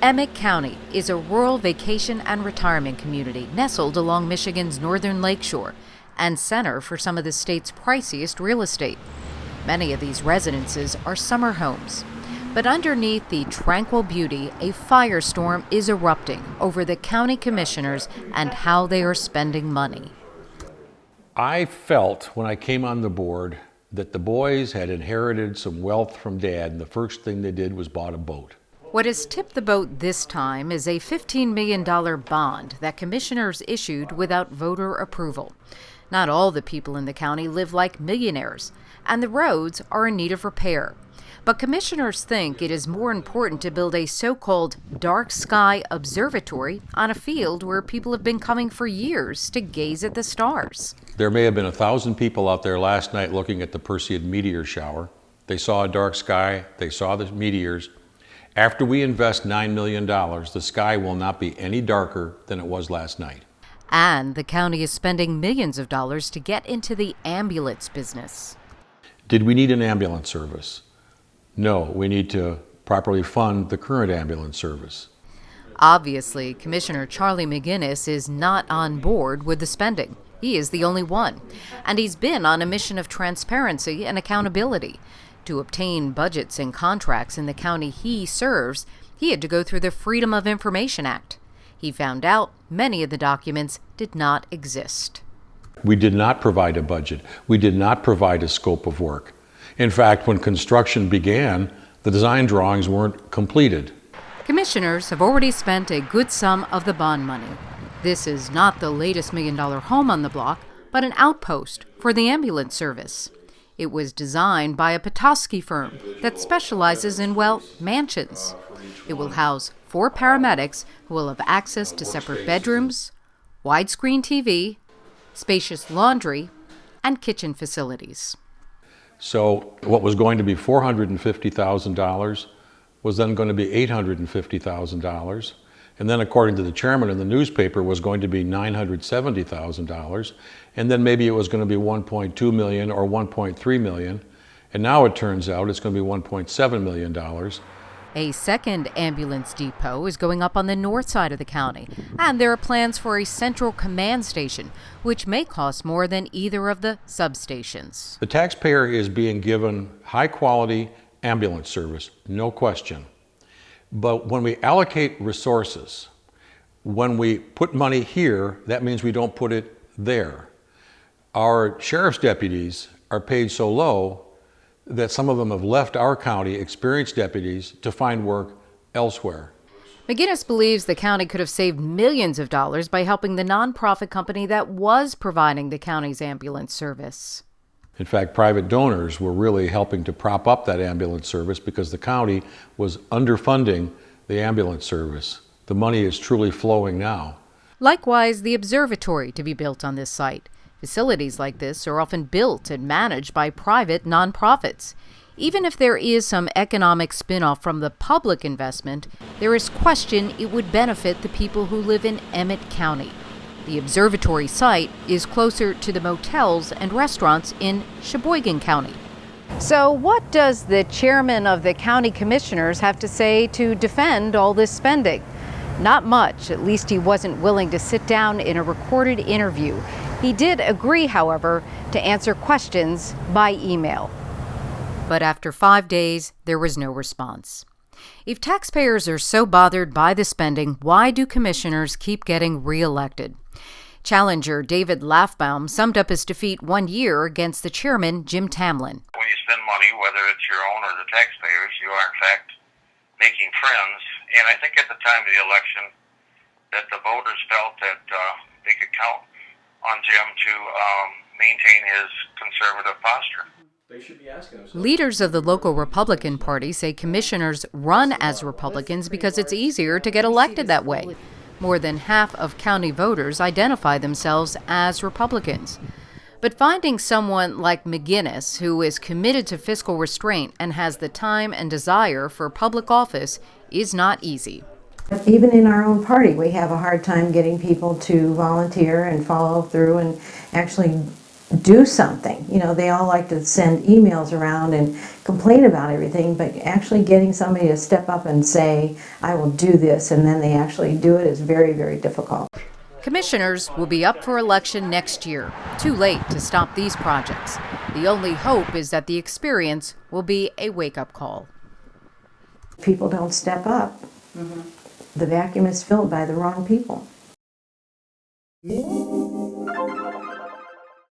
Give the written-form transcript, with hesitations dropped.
Emmet County is a rural vacation and retirement community nestled along Michigan's northern lakeshore and center for some of the state's priciest real estate. Many of these residences are summer homes. But underneath the tranquil beauty, a firestorm is erupting over the county commissioners and how they are spending money. I felt when I came on the board that the boys had inherited some wealth from Dad, and the first thing they did was bought a boat. What has tipped the boat this time is a $15 million bond that commissioners issued without voter approval. Not all the people in the county live like millionaires, and the roads are in need of repair. But commissioners think it is more important to build a so-called dark sky observatory on a field where people have been coming for years to gaze at the stars. There may have been 1,000 people out there last night looking at the Perseid meteor shower. They saw a dark sky, they saw the meteors. After we invest $9 million, the sky will not be any darker than it was last night. And the county is spending millions of dollars to get into the ambulance business. Did we need an ambulance service? No, we need to properly fund the current ambulance service. Obviously, Commissioner Charlie McGinnis is not on board with the spending. He is the only one. And he's been on a mission of transparency and accountability. To obtain budgets and contracts in the county he serves, he had to go through the Freedom of Information Act. He found out many of the documents did not exist. We did not provide a budget. We did not provide a scope of work. In fact, when construction began, the design drawings weren't completed. Commissioners have already spent a good sum of the bond money. This is not the latest $1 million home on the block, but an outpost for the ambulance service. It was designed by a Petoskey firm that specializes in, mansions. It will house 4 paramedics who will have access to separate bedrooms, widescreen TV, spacious laundry, and kitchen facilities. So what was going to be $450,000 was then going to be $850,000. And then according to the chairman in the newspaper was going to be $970,000. And then maybe it was going to be $1.2 million or $1.3 million. And now it turns out it's going to be $1.7 million. A second ambulance depot is going up on the north side of the county. And there are plans for a central command station, which may cost more than either of the substations. The taxpayer is being given high quality ambulance service, no question. But when we allocate resources, when we put money here, that means we don't put it there. Our sheriff's deputies are paid so low that some of them have left our county, experienced deputies, to find work elsewhere. McGinnis believes the county could have saved millions of dollars by helping the nonprofit company that was providing the county's ambulance service. In fact, private donors were really helping to prop up that ambulance service because the county was underfunding the ambulance service. The money is truly flowing now. Likewise, the observatory to be built on this site. Facilities like this are often built and managed by private nonprofits. Even if there is some economic spin-off from the public investment, there is question it would benefit the people who live in Emmet County. The observatory site is closer to the motels and restaurants in Sheboygan County. So what does the chairman of the county commissioners have to say to defend all this spending? Not much. At least he wasn't willing to sit down in a recorded interview. He did agree, however, to answer questions by email. But after 5 days, there was no response. If taxpayers are so bothered by the spending, why do commissioners keep getting reelected? Challenger David Laffbaum summed up his defeat 1 year against the chairman, Jim Tamlin. When you spend money, whether it's your own or the taxpayers, you are in fact making friends. And I think at the time of the election that the voters felt that they could count on Jim to maintain his conservative posture. They should be asking us. Leaders of the local Republican Party say commissioners run as Republicans because it's easier to get elected that way. More than half of county voters identify themselves as Republicans. But finding someone like McGinnis, who is committed to fiscal restraint and has the time and desire for public office, is not easy. Even in our own party, we have a hard time getting people to volunteer and follow through and actually do something. You know, they all like to send emails around and complain about everything, but actually getting somebody to step up and say, I will do this, and then they actually do it is very, very difficult. Commissioners will be up for election next year. Too late to stop these projects. The only hope is that the experience will be a wake-up call. People don't step up. The vacuum is filled by the wrong people.